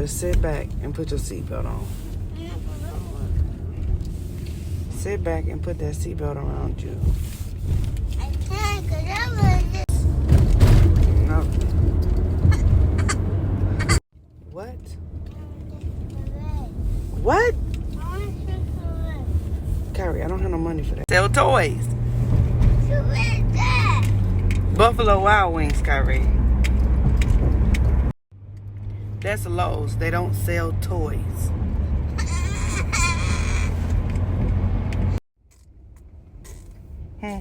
better sit back and put your seatbelt on. Sit back and put that seatbelt around you. I can't, because I'm going to just... No. What? What? Kyrie, I don't have no money for that. Sell toys. So where's that? Buffalo Wild Wings, Kyrie. That's Lowe's. They don't sell toys. Hmm.